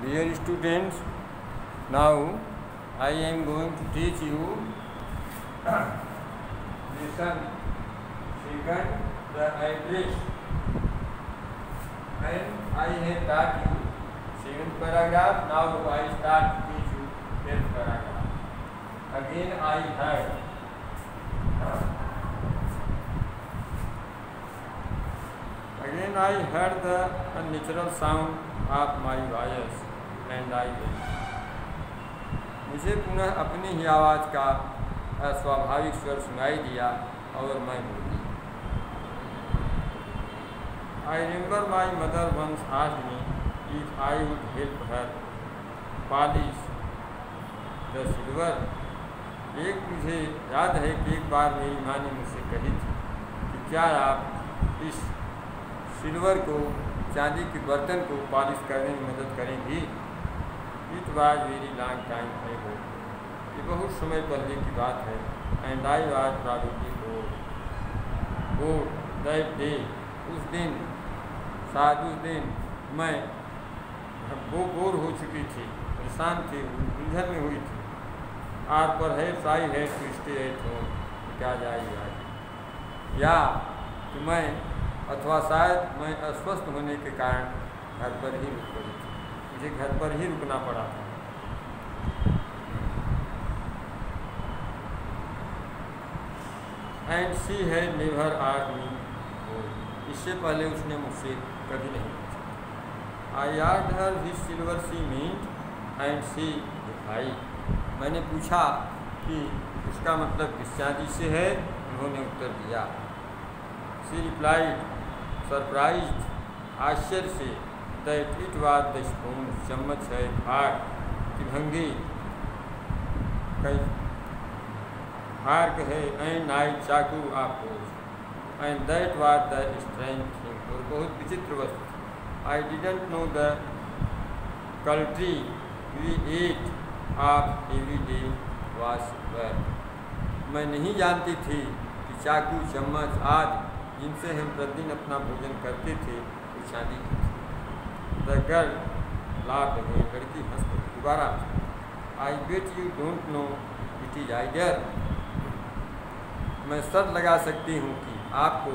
Dear students, now I am going to teach you lesson second, the address, and I have taught you seventh paragraph. Now I start to teach you 10th paragraph. Again I heard. Again I heard the unnatural sound of my voice and I went. मुझे पुनः अपनी ही आवाज़ का अस्वाभाविक स्वर सुनाई दिया और मैं बोली. I remember my mother once asked me if I would help her polish the silver. एक मुझे याद है कि एक बार मेरी माँ ने मुझसे कही थी कि क्या आप इस सिल्वर को, चांदी के बर्तन को पॉलिश करने में मदद करेंगी. It was very long time ago. ये बहुत समय पहले की बात है. And I was probably board that day. उस दिन, शायद उस दिन मैं वो बोर हो चुकी थी, परेशान थी, उलझन में हुई थी. आर पर है साई है टू स्टे एट होम. क्या जाएगा या कि मैं अथवा शायद मैं अस्वस्थ होने के कारण घर पर ही रुक पड़ी थी. मुझे घर पर ही रुकना पड़ा था. And she had never asked me. इससे पहले उसने मुझसे कभी नहीं पूछा. I asked her which silver she meant and she replied. मैंने पूछा कि उसका मतलब किस चांदी से है. उन्होंने उत्तर दिया. शी रिप्लाइड सरप्राइज्ड, आश्चर्य से, that it was the spoon. चम्मच है, फार्क की भंगी, फार्क है, एंड नाइफ चाकू ऑफ. And that was the strange thing. और बहुत विचित्र वस्तु. I didn't know the cutlery we ate off every day was silver. मैं नहीं जानती थी कि चाकू, चम्मच आदि जिनसे हम प्रतिदिन अपना भोजन करते थे वो चांदी की थी. The girl laughed again. लड़की हंस पड़ी दोबारा. I bet you don't know it is idea. मैं शर्त लगा सकती हूँ कि आपको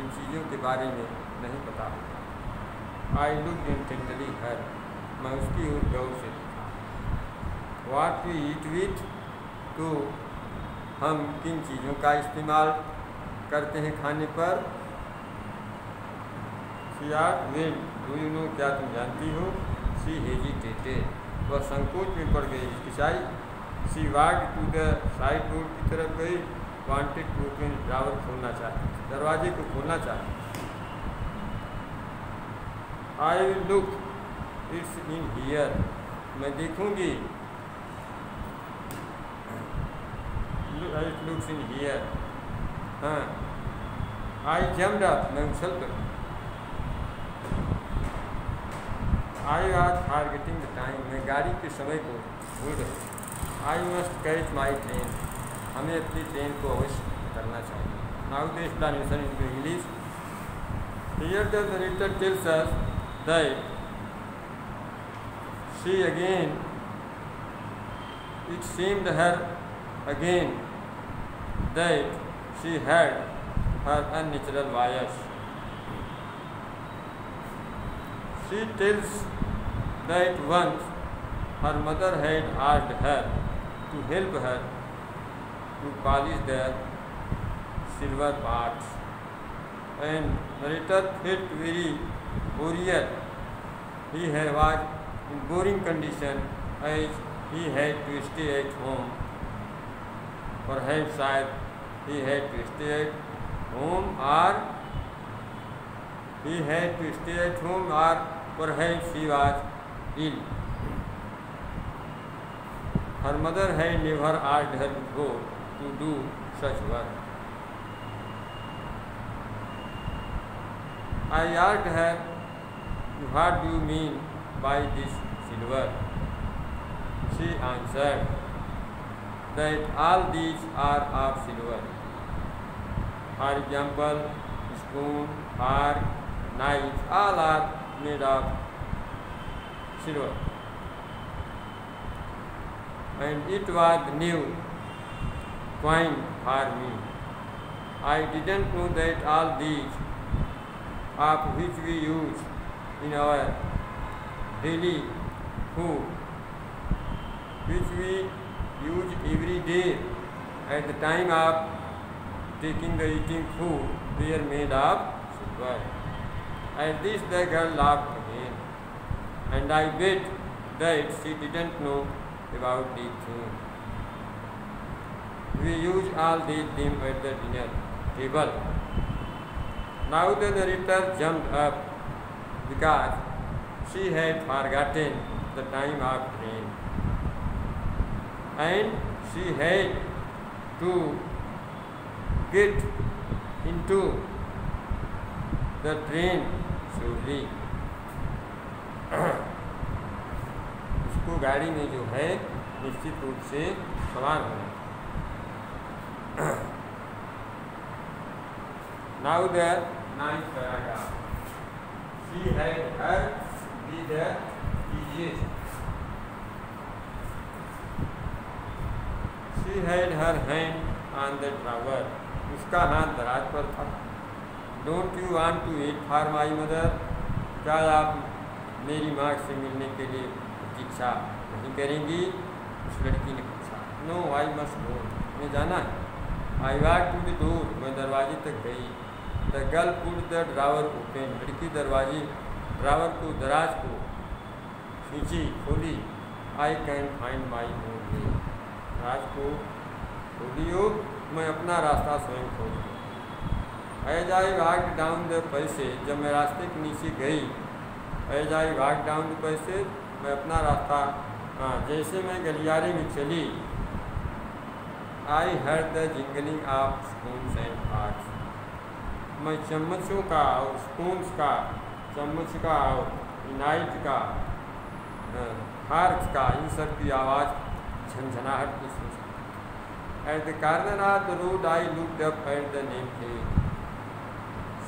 इन चीज़ों के बारे में नहीं पता होगा. I looked intently her. मैं उसकी ओर गौर से देखा. What we eat with. तो हम किन चीज़ों का इस्तेमाल करते हैं खाने पर. Well do you know. क्या तुम जानती हो. She hesitated. वह संकोच में पड़ गई, हिचकिचाई. She walked to the side door. की तरफ गई. Wanted to open. ड्रावर खोलना चाहती, दरवाजे को खोलना चाहती. I will look it's in here. मैं देखूंगी. It looks in here. हाँ. I jumped up. मैं उछल कर. I was forgetting the time. मैं गाड़ी के समय को भूल गई. I must catch my train. हमें अपनी ट्रेन को अवश्य करना चाहिए. Now the explanation in English. Here the narrator tells us that she again, it seemed her again that she had her unnatural voice. She tells that once her mother had asked her to help her to polish the silver parts, and narrator felt very bored. He was in boring condition as he had to stay at home. Perhaps he had to stay at home, or he had to stay at home, or perhaps he was ill. Her mother had never asked her before to do such work. I asked her, what do you mean by this silver? She answered that all these are of silver. For example, spoon, fork, knife, all are made of silver. and it was new coin for me. I didn't know that all these of which we use in our daily food, which we use every day at the time of taking the eating food, they are made of silver. At this the girl laughed again, and I bet that she didn't know about these things. We use all these them at the dinner table. Now the narrator jumped up because she had forgotten the time of train, and she had to get into the train slowly. उसको गाड़ी में जो है निश्चित रूप से सवार होना। Now the ninth paragraph. She had her be the easiest. She had her hand on the drawer. उसका हाथ दराज पर था। Don't you want to wait for my mother? क्या आप मेरी माँ से मिलने के लिए प्रतीक्षा नहीं करेंगी? उस लड़की ने पूछा। No, I must go. मैं जाना है। I walked to the door. मैं दरवाजे तक गई। The girl put the drawer open. लड़की ड्रावर को दराज को खींची, खोली। I can find my own way. दराज को खोलियो, मैं अपना रास्ता स्वयं खोल लूँ। As I walked down the passage, जब मैं रास्ते के नीचे गई, As I walked down the passage, मैं अपना रास्ता जैसे मैं गलियारे में चली, I heard the jingling of spoons and forks. मैं चम्मचों का और स्पून्स का, चम्मच का और नाइफ का, फार्क्स का, इन सब की आवाज़ झंझनाहट की सुन सकती। At the corner of the road, I looked up at the name plate.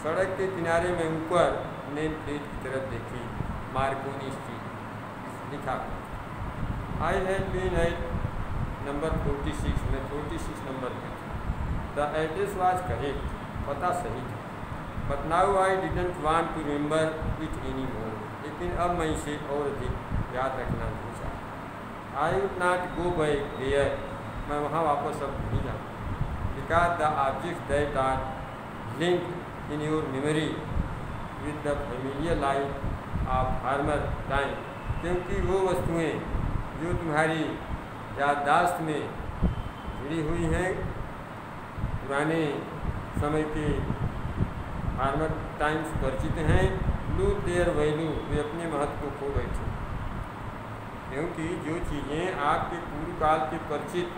सड़क के किनारे में ऊपर नेम प्लेट की तरफ देखी, मार्कोनी स्ट्रीट लिखा। I had been at number 46, में 46 नंबर पे थी। The address was correct, पता सही था। But now I didn't want to remember it anymore. लेकिन अब मैं इसे और अधिक याद रखना नहीं चाहता। I would not go back there. मैं वहाँ वापस अब नहीं जाऊँ। Because the objects that are linked in your memory with the familiar life of former time, क्योंकि वो वस्तुएँ जो तुम्हारी याददाश्त में जुड़ी हुई हैं पुराने समय के फार्मर टाइम्स परिचित हैं, लूज देयर वैल्यू, वे अपने महत्व को खो बैठे। क्योंकि जो चीज़ें आपके पूर्व काल के परिचित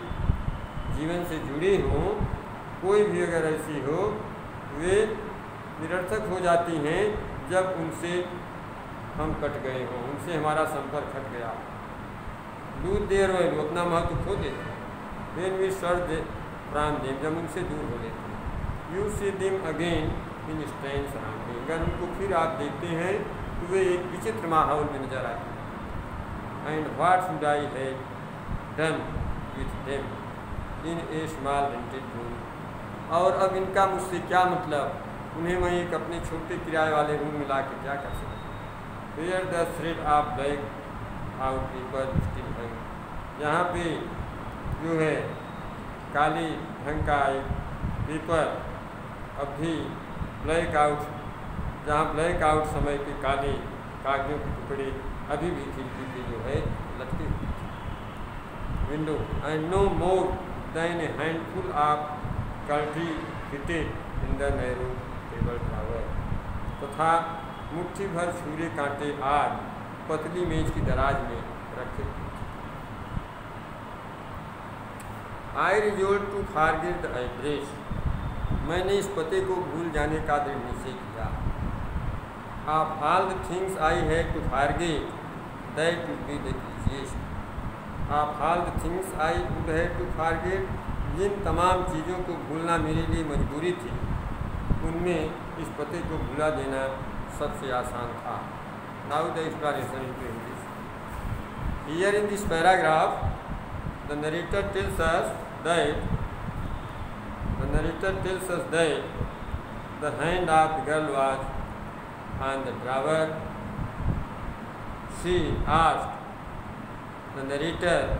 जीवन से जुड़ी हों, कोई भी अगर ऐसी हो, वे निरर्थक हो जाती हैं जब उनसे हम कट गए हों, उनसे हमारा संपर्क हट गया। लूज देयर वैल्यू, अपना महत्व खो देते हैं। When we search from them, जब उनसे दूर हो लेते हैं। You see them again in strange surroundings, अगर उनको फिर आप देखते हैं तो वे एक विचित्र माहौल में नजर आते हैं। And what should I have done with them in a small rented room? और अब इनका मुझसे क्या मतलब, उन्हें मैं एक अपने छोटे किराए वाले रूम में ला के क्या कर सकता। Where the thread of black out paper still hang, यहाँ पे जो है काली ढंग का एक पेपर अब भी ब्लैक आउट, जहाँ ब्लैक आउट समय के काले कागजों के टुकड़े अभी भी खिड़की पे जो है लटके हुए। Window, and no more than a handful of कल्टी fitted in the narrow table drawer, तथा मुट्ठी भर छुरे कांटे आज पतली मेज की दराज में रखे। I resolve to forget the address, मैंने इस पते को भूल जाने का दृढ़ निश्चय किया। Of all the things I had to forget that would be the easiest. Of all the things I would have to forget, जिन तमाम चीज़ों को भूलना मेरे लिए मजबूरी थी, उनमें इस पते को भुला देना सबसे आसान था। Now the explanation into English. Here in this paragraph, the narrator tells us that the hand of the girl was on the drawer. She asked the narrator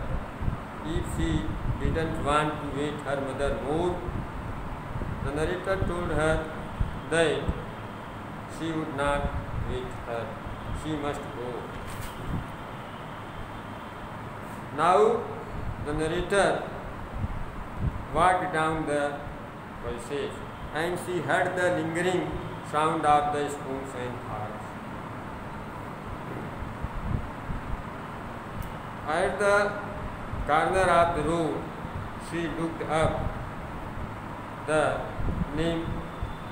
if she didn't want to wait her mother more. The narrator told her that she would not wait her. She must go. Now the narrator walked down the passage and she heard the lingering sound of the spoons and forks. At the corner of the road, she looked up the name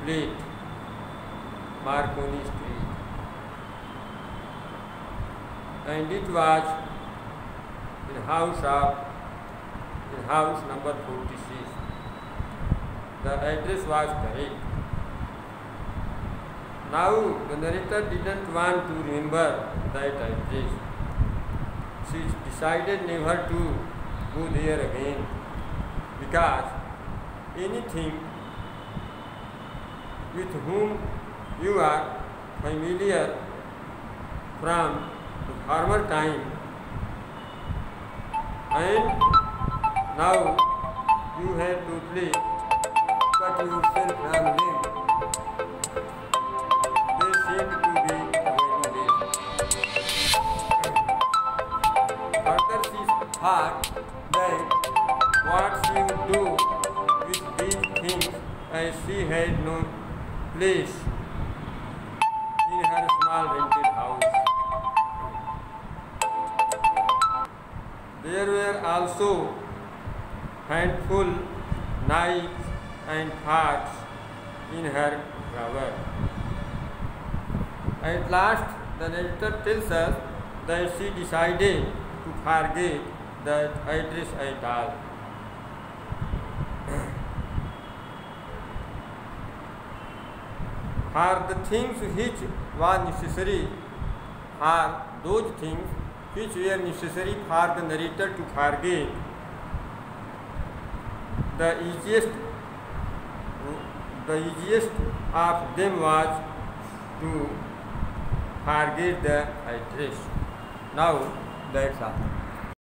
plate, Marconi Street, and it was in house number 46. The address was correct. Now the narrator didn't want to remember that address. She decided never to go there again, because anything with whom you are familiar from the former time and now you have totally cut yourself from them, they seem to be very late. Further she thought that what she would do with these things, as she had no place in her small rented house. There were also handful knives and forks in her drawer. At last, the narrator tells us that she decided to forget that address at all. For the things which were necessary, for those things which were necessary for the narrator to forget, the easiest of them was to forget the address. Now that's all.